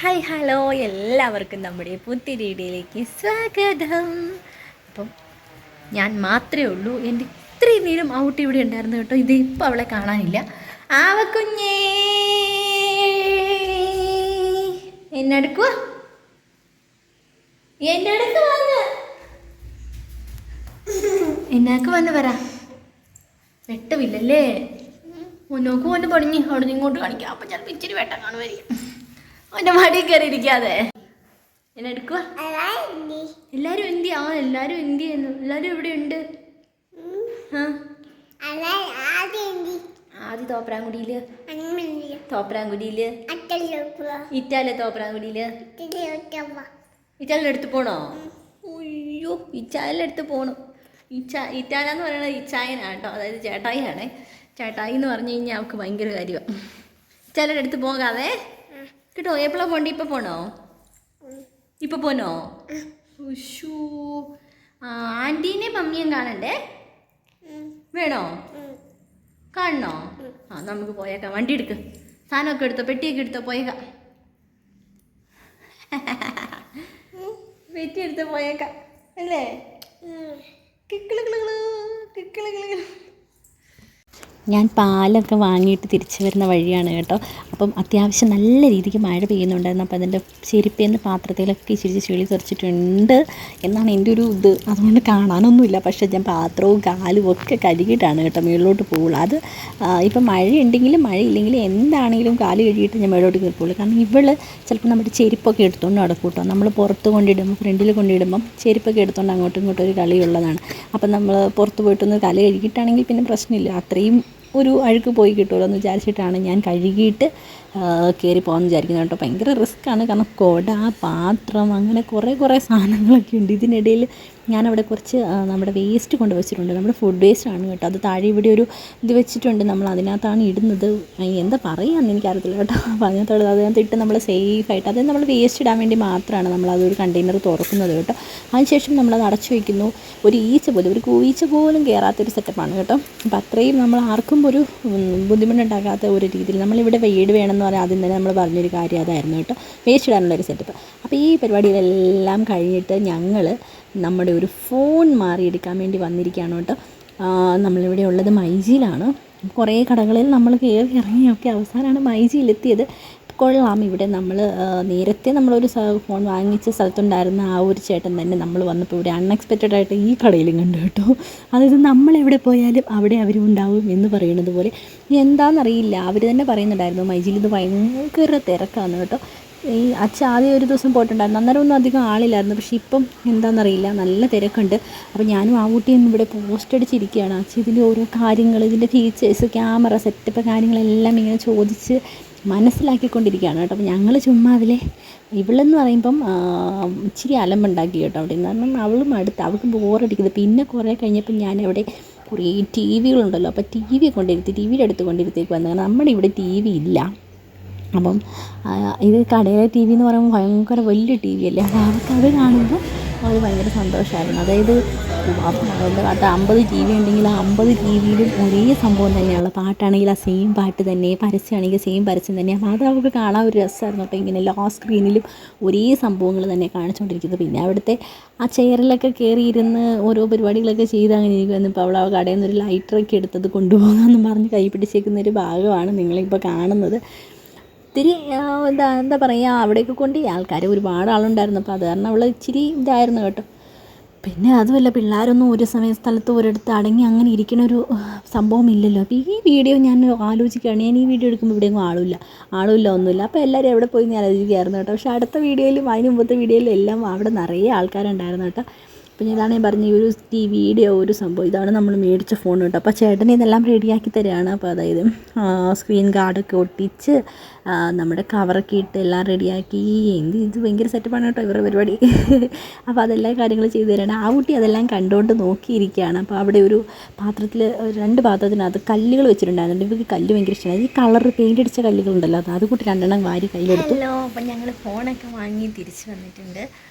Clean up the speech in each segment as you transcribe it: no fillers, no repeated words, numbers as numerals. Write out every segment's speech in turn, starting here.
Hi hello എല്ലാവർക്കും നമ്മുടെ പുതിയ വീഡിയോയിലേക്ക് സ്വാഗതം. അപ്പം ഞാൻ മാത്രമേ ഉള്ളൂ, എൻ്റെ ഇത്രയും നേരം ഔട്ട് ഇവിടെ ഉണ്ടായിരുന്നു കേട്ടോ. ഇത് ഇപ്പോൾ അവളെ കാണാനില്ല. ആവക്കുഞ്ഞേ എന്നെടുക്കുക, എൻ്റെ അടുത്ത് വന്ന് എന്നാക്ക് വന്ന് പറ. വെട്ടമില്ലല്ലേ? മുന്നോക്ക് വന്ന് പണിഞ്ഞ് അവിടെ നിന്ന് ഇങ്ങോട്ട് കാണിക്കാം. അപ്പം ചിലപ്പോൾ ഇച്ചിരി വെട്ടം കാണുമായിരിക്കും. അവൻ്റെ മടി കയറി ഇരിക്കാതെ എന്നെ എടുക്കുക. എല്ലാരും എന്തിയാ? എല്ലാരും എന്തിയെന്നു? എല്ലാരും എവിടെ ഉണ്ട്? ആദ്യ തോപ്രാങ്കുടിയില്, ഇറ്റാലെ തോപ്രാങ്കുടിയില്. ഇറ്റാലിൻ്റെ അടുത്ത് പോണോ? അയ്യോ, ഇച്ചാലിൻ്റെ അടുത്ത് പോകണം. ഇറ്റാലെന്ന് പറയുന്നത് ഇച്ചായനാണ് കേട്ടോ, അതായത് ചേട്ടായിയാണേ. ചേട്ടായി എന്ന് പറഞ്ഞു കഴിഞ്ഞാൽ അവൾക്ക് ഭയങ്കര കാര്യമാണ്. ഇച്ചാലിൻ്റെ അടുത്ത് പോകാതെ കേട്ടോ. എപ്പോഴാണ് പോണ്ടി? ഇപ്പം പോണോ? ഇപ്പം പോനോ? ഉഷൂ, ആൻറ്റീനെ മമ്മിയും കാണണ്ടേ? വേണോ? കാണണോ? നമുക്ക് പോയേക്കാം. വണ്ടി എടുക്ക്, സാധനമൊക്കെ എടുത്തോ, പെട്ടിയൊക്കെ എടുത്തോ, പോയേക്കാം. പെട്ടി എടുത്ത് പോയേക്കാം അല്ലേ? ഞാൻ പാലൊക്കെ വാങ്ങിയിട്ട് തിരിച്ചു വരുന്ന വഴിയാണ് കേട്ടോ. അപ്പം അത്യാവശ്യം നല്ല രീതിക്ക് മഴ പെയ്യുന്നുണ്ടായിരുന്നു. അപ്പോൾ അതിൻ്റെ ചെരുപ്പേന്ന് പാത്രത്തിലൊക്കെ ഇച്ചിരി ചെളി തെറിച്ചിട്ടുണ്ട് എന്നാണ് എൻ്റെ ഒരു ഇത്. അതുകൊണ്ട് കാണാനൊന്നുമില്ല. പക്ഷേ ഞാൻ പാത്രവും കാലും ഒക്കെ കഴുകിയിട്ടാണ് കേട്ടോ മുകളിലോട്ട് പോകുള്ളൂ. അത് ഇപ്പം മഴയുണ്ടെങ്കിലും മഴയില്ലെങ്കിലും എന്താണെങ്കിലും കാല് കഴുകിയിട്ട് ഞാൻ മുകളിലോട്ട് കയറിപ്പോളൂ. കാരണം ഇവള് ചിലപ്പോൾ നമ്മുടെ ചെരുപ്പൊക്കെ എടുത്തുകൊണ്ട് നടക്കും കേട്ടോ. നമ്മൾ പുറത്ത് കൊണ്ടിടുമ്പോൾ, ഫ്രണ്ടിൽ കൊണ്ടിടുമ്പം ചെരുപ്പൊക്കെ എടുത്തുകൊണ്ട് അങ്ങോട്ടും ഇങ്ങോട്ടും ഒരു കളിയുള്ളതാണ്. അപ്പം നമ്മൾ പുറത്ത് പോയിട്ടൊന്ന് കാല് കഴുകിയിട്ടാണെങ്കിൽ പിന്നെ പ്രശ്നമില്ല, അത്രയും ഒരു അഴുക്ക് പോയി കിട്ടുമല്ലോ എന്ന് വിചാരിച്ചിട്ടാണ് ഞാൻ കഴുകിയിട്ട് കയറി പോകാമെന്ന് വിചാരിക്കുന്നത് കേട്ടോ. ഭയങ്കര റിസ്ക്കാണ്, കാരണം കുട, പാത്രം, അങ്ങനെ കുറേ സാധനങ്ങളൊക്കെ ഉണ്ട്. ഇതിനിടയിൽ ഞാനവിടെ കുറച്ച് നമ്മുടെ വേസ്റ്റ് കൊണ്ട് വെച്ചിട്ടുണ്ട്. നമ്മുടെ ഫുഡ് വേസ്റ്റ് ആണ് കേട്ടോ. അത് താഴെ ഇവിടെ ഒരു ഇത് വെച്ചിട്ടുണ്ട്, നമ്മൾ അതിനകത്താണ് ഇടുന്നത്. എന്താ പറയുകയെന്ന് എനിക്കറിയത്തില്ല കേട്ടോ. അപ്പോൾ അതിനകത്ത് ഇട്ട് നമ്മൾ സേഫായിട്ട്, അതായത് നമ്മൾ വേസ്റ്റ് ഇടാൻ വേണ്ടി മാത്രമാണ് നമ്മളതൊരു കണ്ടെയ്നർ തുറക്കുന്നത് കേട്ടോ. അതിനുശേഷം നമ്മളത് അടച്ചു വയ്ക്കുന്നു. ഒരു ഈച്ച പോലും, ഒരു കൂഈച്ച പോലും കയറാത്തൊരു സെറ്റപ്പാണ് കേട്ടോ. അപ്പോൾ അത്രയും നമ്മൾ ആർക്കും ഒരു ബുദ്ധിമുട്ടുണ്ടാക്കാത്ത ഒരു രീതിയിൽ നമ്മളിവിടെ വീട് വേണമെന്ന് പറഞ്ഞാൽ ആദ്യം തന്നെ നമ്മൾ പറഞ്ഞൊരു കാര്യം അതായിരുന്നു കേട്ടോ, വേസ്റ്റ് ഇടാനുള്ളൊരു സെറ്റപ്പ്. അപ്പോൾ ഈ പരിപാടികളെല്ലാം കഴിഞ്ഞിട്ട് ഞങ്ങൾ നമ്മുടെ ഒരു ഫോൺ മാറിയെടുക്കാൻ വേണ്ടി വന്നിരിക്കുകയാണ് കേട്ടോ. നമ്മളിവിടെ ഉള്ളത് മൈജിയിലാണ്. കുറേ കടകളിൽ നമ്മൾ കയറി ഇറങ്ങിയൊക്കെ അവസാനമാണ് മൈജിയിലെത്തിയത്. കൊള്ളാം. ഇവിടെ നമ്മൾ നേരത്തെ നമ്മളൊരു ഫോൺ വാങ്ങിച്ച സ്ഥലത്തുണ്ടായിരുന്ന ആ ഒരു ചേട്ടൻ തന്നെ നമ്മൾ വന്നപ്പോൾ ഇവിടെ അൺഎക്സ്പെക്റ്റഡ് ആയിട്ട് ഈ കടയിലും കണ്ടു കേട്ടോ. അതായത് നമ്മളെവിടെ പോയാലും അവിടെ അവരും ഉണ്ടാവും എന്ന് പറയുന്നത് പോലെ. എന്താണെന്നറിയില്ല, അവർ തന്നെ പറയുന്നുണ്ടായിരുന്നു മൈജിയിൽ ഇത് ഭയങ്കര തിരക്കാണ് കേട്ടോ. ഈ അച്ഛൻ ആദ്യം ഒരു ദിവസം പോയിട്ടുണ്ടായിരുന്നു, അന്നേരം ഒന്നും അധികം ആളില്ലായിരുന്നു. പക്ഷേ ഇപ്പം എന്താണെന്നറിയില്ല, നല്ല തിരക്കുണ്ട്. അപ്പോൾ ഞാനും ആ കുട്ടിയൊന്നും ഇവിടെ പോസ്റ്റ് അടിച്ചിരിക്കുകയാണ്. അച്ഛൻ ഇതിൻ്റെ ഓരോ കാര്യങ്ങൾ, ഇതിൻ്റെ ഫീച്ചേഴ്സ്, ക്യാമറ സെറ്റപ്പ് കാര്യങ്ങളെല്ലാം ഇങ്ങനെ ചോദിച്ച് മനസ്സിലാക്കിക്കൊണ്ടിരിക്കുകയാണ് കേട്ടോ. അപ്പോൾ ഞങ്ങൾ ചുമ്മാ അതിലെ ഇവളെന്ന് പറയുമ്പം ഇച്ചിരി അലമ്പുണ്ടാക്കി കേട്ടോ അവിടെ നിന്ന്. കാരണം അവളും അവൾക്ക് ബോറടിക്കുന്നത്. പിന്നെ കുറേ കഴിഞ്ഞപ്പോൾ ഞാൻ അവിടെ കുറേ ടി വികളുണ്ടല്ലോ, അപ്പോൾ ടി വി ടിവിയുടെ അടുത്ത് കൊണ്ടിരുത്തേക്ക് വന്നത്. കാരണം നമ്മുടെ ഇവിടെ ടി വി ഇല്ല. അപ്പം ഇത് കടയിലെ ടി വി എന്ന് പറയുമ്പോൾ ഭയങ്കര വലിയ ടി വി അല്ലേ. അപ്പോൾ അവർക്കത് കാണുമ്പോൾ അത് ഭയങ്കര സന്തോഷമായിരുന്നു. അതായത് 50 ടി വി ഉണ്ടെങ്കിൽ ആ 50 ടി വിയിലും ഒരേ സംഭവം തന്നെയാണ്. പാട്ടാണെങ്കിൽ ആ സെയിം പാട്ട് തന്നെ, പരസ്യമാണെങ്കിൽ സെയിം പരസ്യം തന്നെ. അപ്പോൾ അത് അവർക്ക് കാണാൻ ഒരു രസമായിരുന്നു കേട്ടോ. ഇങ്ങനെ എല്ലാ സ്ക്രീനിലും ഒരേ സംഭവങ്ങൾ തന്നെ കാണിച്ചുകൊണ്ടിരിക്കുന്നത്. പിന്നെ അവിടുത്തെ ആ ചെയറിലൊക്കെ കയറിയിരുന്ന് ഓരോ പരിപാടികളൊക്കെ ചെയ്ത് അങ്ങനെ ഇരിക്കുമായിരുന്നു. ഇപ്പോൾ അവൾ ആ കടയിൽ നിന്നൊരു ലൈറ്ററൊക്കെ എടുത്തത് കൊണ്ടുപോകാമെന്ന് പറഞ്ഞ് കൈ പിടിച്ചേക്കുന്നൊരു ഭാഗമാണ് നിങ്ങളിപ്പോൾ കാണുന്നത്. ഇത്തിരി എന്താ പറയുക, അവിടെയൊക്കെ കൊണ്ട് ആൾക്കാർ ഒരുപാട് ആളുണ്ടായിരുന്നു. അപ്പോൾ അത് കാരണം അവൾ ഇച്ചിരി ഇതായിരുന്നു കേട്ടോ. പിന്നെ അതുമല്ല, പിള്ളേരൊന്നും ഒരു സ്ഥലത്ത് ഒരിടത്ത് അടങ്ങി അങ്ങനെ ഇരിക്കണൊരു സംഭവം ഇല്ലല്ലോ. അപ്പോൾ ഈ വീഡിയോ ഞാൻ ആലോചിക്കുകയാണ്, ഞാൻ ഈ വീഡിയോ എടുക്കുമ്പോൾ ഇവിടെയൊന്നും ആളുമില്ല ഒന്നുമില്ല. അപ്പോൾ എല്ലാവരും എവിടെ പോയി ഞാൻ ആലോചിക്കുകയായിരുന്നു കേട്ടോ. പക്ഷേ അടുത്ത വീഡിയോയിലും അതിന് മുമ്പത്തെ വീഡിയോയിലും എല്ലാം അവിടെ നിറയെ ആൾക്കാരുണ്ടായിരുന്നു കേട്ടോ. പിന്നെ ഇതാണ് ഞാൻ പറഞ്ഞ ഈ ഒരു വീഡിയോ ഒരു സംഭവം. ഇതാണ് നമ്മൾ മേടിച്ച ഫോൺ കേട്ടോ. അപ്പോൾ ചേട്ടൻ ഇതെല്ലാം റെഡിയാക്കി തരികയാണ്. അപ്പോൾ അതായത് സ്ക്രീൻ ഗാർഡൊക്കെ ഒട്ടിച്ച് നമ്മുടെ കവറൊക്കെ ഇട്ട് എല്ലാം റെഡിയാക്കി. ഇത് ഭയങ്കര സെറ്റപ്പാണ് കേട്ടോ ഇവരുടെ പരിപാടി. അപ്പോൾ അതെല്ലാ കാര്യങ്ങളും ചെയ്തു തരാണ്. ആ കുട്ടി അതെല്ലാം കണ്ടുകൊണ്ട് നോക്കിയിരിക്കുകയാണ്. അപ്പോൾ അവിടെ ഒരു പാത്രത്തിൽ 2 പാത്രത്തിനകത്ത് കല്ലുകൾ വെച്ചിട്ടുണ്ടായിരുന്നു. ഇവർക്ക് കല്ല് ഭയങ്കര ഇഷ്ടമാണ്. ഈ കളർ പെയിൻ്റ് അടിച്ച കല്ലുകളുണ്ടല്ലോ, അത് കൂട്ടി 2 വാരി കയ്യിലെടുത്തു. അപ്പം ഞങ്ങൾ ഫോണൊക്കെ വാങ്ങി തിരിച്ച് വന്നിട്ടുണ്ട്.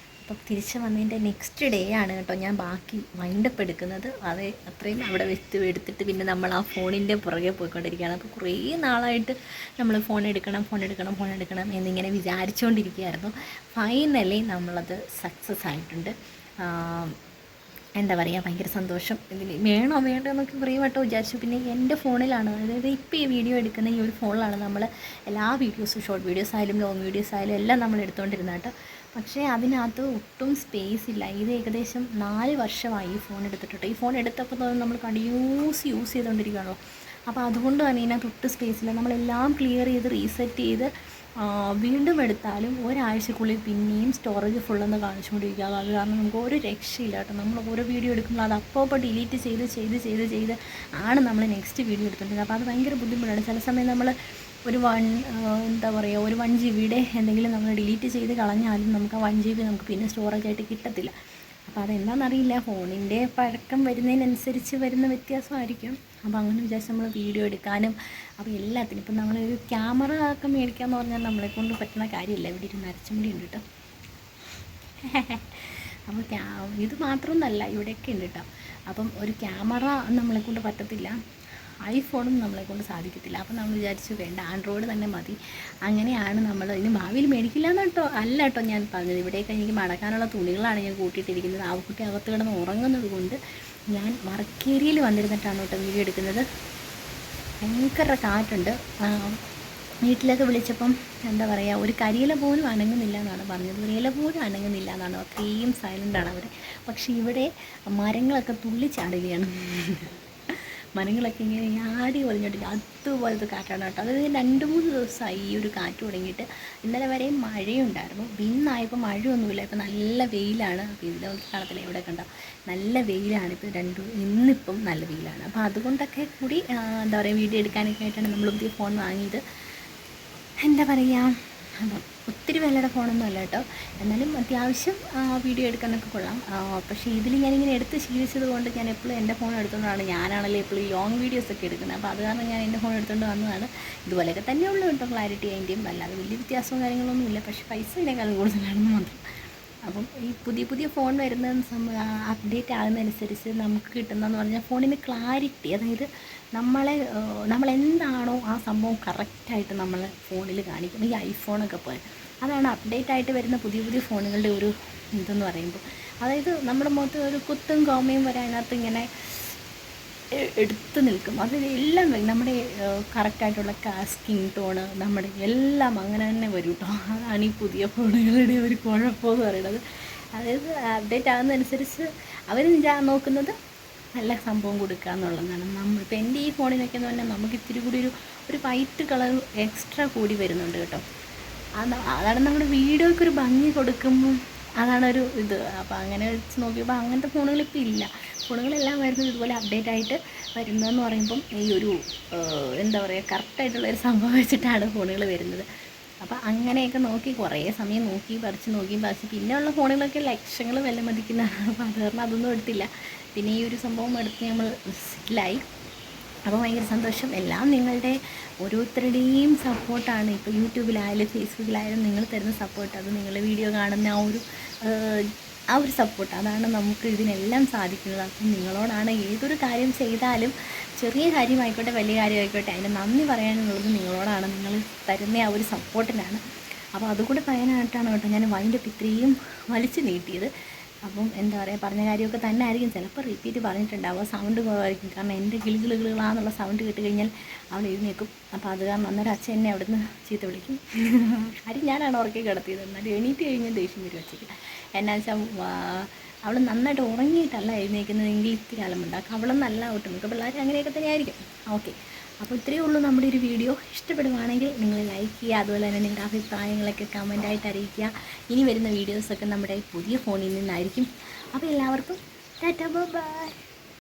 അപ്പം തിരിച്ച് വന്നതിൻ്റെ നെക്സ്റ്റ് ഡേ ആണ് കേട്ടോ ഞാൻ ബാക്കി വൈൻഡപ്പ് എടുക്കുന്നത്. അത് അത്രയും അവിടെ എടുത്തിട്ട് പിന്നെ നമ്മൾ ആ ഫോണിൻ്റെ പുറകെ പോയിക്കൊണ്ടിരിക്കുകയാണ്. അപ്പോൾ കുറേ നാളായിട്ട് നമ്മൾ ഫോൺ എടുക്കണം എന്നിങ്ങനെ വിചാരിച്ചുകൊണ്ടിരിക്കുകയായിരുന്നു. ഫൈനലി നമ്മളത് സക്സസ് ആയിട്ടുണ്ട്. എന്താ പറയുക, ഭയങ്കര സന്തോഷം. ഇതിൽ വേണോ എന്നൊക്കെ കുറേ വട്ടം വിചാരിച്ചു. പിന്നെ എൻ്റെ ഫോണിലാണ്, അതായത് ഇപ്പോൾ ഈ വീഡിയോ എടുക്കുന്ന ഈ ഒരു ഫോണിലാണ് നമ്മൾ എല്ലാ വീഡിയോസും, ഷോർട്ട് വീഡിയോസ് ആയാലും ലോങ് വീഡിയോസ് ആയാലും എല്ലാം നമ്മൾ എടുത്തുകൊണ്ടിരുന്നത് കേട്ടോ. പക്ഷേ അതിനകത്ത് ഒട്ടും സ്പേസ് ഇല്ല. ഇത് ഏകദേശം 4 വർഷമായി ഈ ഫോൺ എടുത്തിട്ട്. ഈ ഫോൺ എടുത്തപ്പോൾ തന്നെ നമ്മൾ യൂസ് ചെയ്തുകൊണ്ടിരിക്കുകയാണല്ലോ. അപ്പോൾ അതുകൊണ്ട് തന്നെ ഇതിനകത്ത് ഒട്ടും സ്പേസില്ല. നമ്മളെല്ലാം ക്ലിയർ ചെയ്ത് റീസെറ്റ് ചെയ്ത് വീണ്ടും എടുത്താലും ഒരാഴ്ചക്കുള്ളിൽ പിന്നെയും സ്റ്റോറേജ് ഫുള്ളെന്ന് കാണിച്ചുകൊണ്ടിരിക്കുക. അത് കാരണം നമുക്ക് ഒരു രക്ഷയില്ല കേട്ടോ. നമ്മൾ ഓരോ വീഡിയോ എടുക്കുമ്പോൾ അത് അപ്പോൾ ഡിലീറ്റ് ചെയ്ത് ആണ് നമ്മൾ നെക്സ്റ്റ് വീഡിയോ എടുത്തുകൊണ്ടിരുന്നത്. അപ്പോൾ അത് ഭയങ്കര ബുദ്ധിമുട്ടാണ്. ചില സമയം നമ്മൾ ഒരു 1 GB എന്തെങ്കിലും നമ്മൾ ഡിലീറ്റ് ചെയ്ത് കളഞ്ഞാലും നമുക്ക് ആ 1 GB നമുക്ക് പിന്നെ സ്റ്റോറേജായിട്ട് കിട്ടത്തില്ല. അപ്പോൾ അതെന്താണെന്നറിയില്ല, ഫോണിൻ്റെ പഴക്കം വരുന്നതിനനുസരിച്ച് വരുന്ന വ്യത്യാസമായിരിക്കും. അപ്പോൾ അങ്ങനെ വിചാരിച്ച് നമ്മൾ വീഡിയോ എടുക്കാനും അപ്പോൾ എല്ലാത്തിനും ഇപ്പം നമ്മളൊരു ക്യാമറ ഒക്കെ മേടിക്കാമെന്ന് പറഞ്ഞാൽ നമ്മളെക്കൊണ്ട് പറ്റുന്ന കാര്യമില്ല. ഇവിടെ ഒരു നരച്ചുമുടി ഉണ്ട് കേട്ടോ. അപ്പോൾ ഇത് മാത്രമൊന്നല്ല, ഇവിടെയൊക്കെ ഉണ്ട് കേട്ടോ. അപ്പം ഒരു ക്യാമറ നമ്മളെക്കൊണ്ട് പറ്റത്തില്ല, ഐഫോണും നമ്മളെക്കൊണ്ട് സാധിക്കത്തില്ല. അപ്പം നമ്മൾ വിചാരിച്ചു വേണ്ട, ആൻഡ്രോയിഡ് തന്നെ മതി. അങ്ങനെയാണ് നമ്മൾ ഇനി ഭാവിയിൽ മേടിക്കില്ല അല്ല കേട്ടോ ഞാൻ പറഞ്ഞത്. ഇവിടെയൊക്കെ എനിക്ക് മടക്കാനുള്ള തുണികളാണ് ഞാൻ കൂട്ടിയിട്ടിരിക്കുന്നത്. ആവുകുട്ടി അകത്ത് കിടന്ന് ഉറങ്ങുന്നത് കൊണ്ട് ഞാൻ വർക്ക് ഏരിയയിൽ വന്നിരുന്നിട്ടാണ് കേട്ടോ വീഡിയോ എടുക്കുന്നത്. ഭയങ്കര കാറ്റുണ്ട്. വീട്ടിലൊക്കെ വിളിച്ചപ്പം എന്താ പറയുക, ഒരു കരിയില പോലും അനങ്ങുന്നില്ല എന്നാണ് പറഞ്ഞത്. ഒരു ഇല പോലും അനങ്ങുന്നില്ല എന്നാണ്, അത്രയും സൈലൻ്റാണ് അവർ. പക്ഷേ ഇവിടെ മരങ്ങളൊക്കെ തുള്ളിച്ചാടുകയാണ്. മരങ്ങളൊക്കെ ഇങ്ങനെ ആടി ഒലിഞ്ഞോട്ടില്ല, അതുപോലത്തെ കാറ്റാണ് കേട്ടോ. അത് 2-3 ദിവസമായി ഈ ഒരു കാറ്റ് തുടങ്ങിയിട്ട്. ഇന്നലെ വരെ മഴയുണ്ടായിരുന്നു, ഇന്നായപ്പോൾ മഴയൊന്നുമില്ല, ഇപ്പോൾ നല്ല വെയിലാണ്. അപ്പോൾ ഇതിൽ നോക്കി കാണത്തില്ല, ഇവിടെ കണ്ടോ നല്ല വെയിലാണ്. ഇപ്പോൾ ഇന്നിപ്പം നല്ല വെയിലാണ്. അപ്പോൾ അതുകൊണ്ടൊക്കെ കൂടി എന്താ പറയുക, വീഡിയോ എടുക്കാനൊക്കെ ആയിട്ടാണ് നമ്മൾ പുതിയ ഫോൺ വാങ്ങിയത്. എന്താ പറയുക, അപ്പം ഒത്തിരി വിലയുടെ ഫോണൊന്നും അല്ല കേട്ടോ. എന്നാലും അത്യാവശ്യം വീഡിയോ എടുക്കാനൊക്കെ കൊള്ളാം. പക്ഷേ ഇതിൽ ഞാനിങ്ങനെ എടുത്ത് ശീലിച്ചത് കൊണ്ട് ഞാൻ എപ്പോഴും എൻ്റെ ഫോൺ എടുത്തുകൊണ്ടാണ്, ഞാനാണല്ലോ എപ്പോഴും ലോങ് വീഡിയോസൊക്കെ എടുക്കുന്നത്. അപ്പോൾ അത് കാരണം ഞാൻ എൻ്റെ ഫോൺ എടുത്തുകൊണ്ട് വന്നതാണ്. ഇതുപോലെയൊക്കെ തന്നെ ഉള്ളൂ കേട്ടോ ക്ലാരിറ്റി അതിൻ്റെയും, അല്ലാതെ വലിയ വ്യത്യാസവും കാര്യങ്ങളൊന്നുമില്ല. പക്ഷേ പൈസ ഇതിനേക്കാളും കൂടുതലാണെന്ന് മാത്രം. അപ്പം ഈ പുതിയ ഫോൺ വരുന്ന അപ്ഡേറ്റ് ആകുന്നതനുസരിച്ച് നമുക്ക് കിട്ടുന്നതെന്ന് പറഞ്ഞാൽ ഫോണിന് ക്ലാരിറ്റി, അതായത് നമ്മളെന്താണോ ആ സംഭവം കറക്റ്റായിട്ട് നമ്മൾ ഫോണിൽ കാണിക്കും. ഈ ഐഫോണൊക്കെ പോലെ അതാണ് അപ്ഡേറ്റ് ആയിട്ട് വരുന്ന പുതിയ ഫോണുകളുടെ ഒരു ഇതെന്ന് പറയുമ്പോൾ. അതായത് നമ്മുടെ മുഖത്ത് ഒരു കുത്തും കോമയും വരെ അതിനകത്ത് ഇങ്ങനെ എടുത്തു നിൽക്കും. അത് എല്ലാം നമ്മുടെ കറക്റ്റായിട്ടുള്ള സ്കിൻ ടോണ് നമ്മുടെ എല്ലാം അങ്ങനെ തന്നെ വരും കേട്ടോ. അതാണ് ഈ പുതിയ ഫോണുകളുടെ ഒരു കുഴപ്പമെന്ന് പറയുന്നത്. അതായത് അപ്ഡേറ്റ് ആകുന്നതനുസരിച്ച് അവർ നോക്കുന്നത് നല്ല സംഭവം കൊടുക്കുക എന്നുള്ളതാണ്. ഇപ്പോൾ എൻ്റെ ഈ ഫോണിനൊക്കെ എന്ന് പറഞ്ഞാൽ നമുക്ക് ഇത്തിരി കൂടി ഒരു വൈറ്റ് കളർ എക്സ്ട്രാ കൂടി വരുന്നുണ്ട് കേട്ടോ. അതാണ് നമ്മുടെ വീഡിയോയ്ക്ക് ഒരു ഭംഗി കൊടുക്കുമ്പം അതാണൊരു ഇത്. അപ്പോൾ അങ്ങനെ വെച്ച് നോക്കിയപ്പോൾ അങ്ങനത്തെ ഫോണുകളിപ്പോൾ ഇല്ല. ഫോണുകളെല്ലാം വരുന്നത് ഇതുപോലെ അപ്ഡേറ്റ് ആയിട്ട് വരുന്നതെന്ന് പറയുമ്പം ഈ ഒരു എന്താ പറയുക, കറക്റ്റായിട്ടുള്ളൊരു സംഭവം വെച്ചിട്ടാണ് ഫോണുകൾ വരുന്നത്. അപ്പോൾ അങ്ങനെയൊക്കെ നോക്കി കുറേ സമയം നോക്കി പറിച്ച് പിന്നെയുള്ള ഫോണുകളൊക്കെ ലക്ഷങ്ങൾ വില മതിക്കുന്നതാണ്. അപ്പോൾ അത് കാരണം അതൊന്നും എടുത്തില്ല. പിന്നെ ഈ ഒരു സംഭവം എടുത്ത് നമ്മൾ സെറ്റിലായി. അപ്പോൾ ഭയങ്കര സന്തോഷം. എല്ലാം നിങ്ങളുടെ ഓരോരുത്തരുടെയും സപ്പോർട്ടാണ്. ഇപ്പോൾ യൂട്യൂബിലായാലും ഫേസ്ബുക്കിലായാലും നിങ്ങൾ തരുന്ന സപ്പോർട്ട്, അത് നിങ്ങളുടെ വീഡിയോ കാണുന്ന ആ ഒരു സപ്പോർട്ട്, അതാണ് നമുക്ക് ഇതിനെല്ലാം സാധിക്കുന്നത്. അപ്പം നിങ്ങളോടാണ് ഏതൊരു കാര്യം ചെയ്താലും, ചെറിയ കാര്യമായിക്കോട്ടെ വലിയ കാര്യമായിക്കോട്ടെ, അതിന് നന്ദി പറയാനുള്ളത് നിങ്ങളോടാണ്, നിങ്ങൾ തരുന്ന ആ ഒരു സപ്പോർട്ടിനാണ്. അപ്പോൾ അതുകൂടെ പറയാനായിട്ടാണ് കേട്ടോ ഞാൻ വൈൻഡപ്പ് ഇത്രയും വലിച്ചു നീട്ടിയത്. അപ്പം എന്താ പറയുക, പറഞ്ഞ കാര്യമൊക്കെ തന്നെ ആയിരിക്കും, ചിലപ്പോൾ റിപ്പീറ്റ് പറഞ്ഞിട്ടുണ്ടാവുക, സൗണ്ട് കുറവായിരിക്കും. കാരണം എൻ്റെ കിളുകിളുകളാന്നുള്ള സൗണ്ട് കേട്ട് കഴിഞ്ഞാൽ അവൾ എഴുന്നേക്കും. അപ്പോൾ അത് കാരണം അന്നേരം അച്ഛൻ എന്നെ അവിടുന്ന് ചീത്ത വിളിക്കും. കാര്യം ഞാനാണ് ഉറക്കി കിടത്തിയത്. എന്നാലും എണീറ്റ് കഴിഞ്ഞാൽ ദേഷ്യം വരും അച്ഛയ്ക്ക്. എന്നാ വെച്ചാൽ അവൾ നന്നായിട്ട് ഉറങ്ങിയിട്ടല്ല എഴുന്നേക്കുന്നതെങ്കിൽ ഇത്തിരി അലമുണ്ടാക്കും. അവളൊന്നല്ല ഒട്ടും മിക്ക പിള്ളേർ അങ്ങനെയൊക്കെ തന്നെ ആയിരിക്കും. ഓക്കെ, അപ്പോൾ ഇത്രയേ ഉള്ളൂ നമ്മുടെ ഒരു വീഡിയോ. ഇഷ്ടപ്പെടുവാണെങ്കിൽ നിങ്ങൾ ലൈക്ക് ചെയ്യുക, അതുപോലെ തന്നെ നിങ്ങളുടെ അഭിപ്രായങ്ങളൊക്കെ കമൻറ്റായിട്ട് അറിയിക്കുക. ഇനി വരുന്ന വീഡിയോസൊക്കെ നമ്മുടെ പുതിയ ഫോണിൽ നിന്നായിരിക്കും. അപ്പോൾ എല്ലാവർക്കും ടാറ്റാ ബൈ.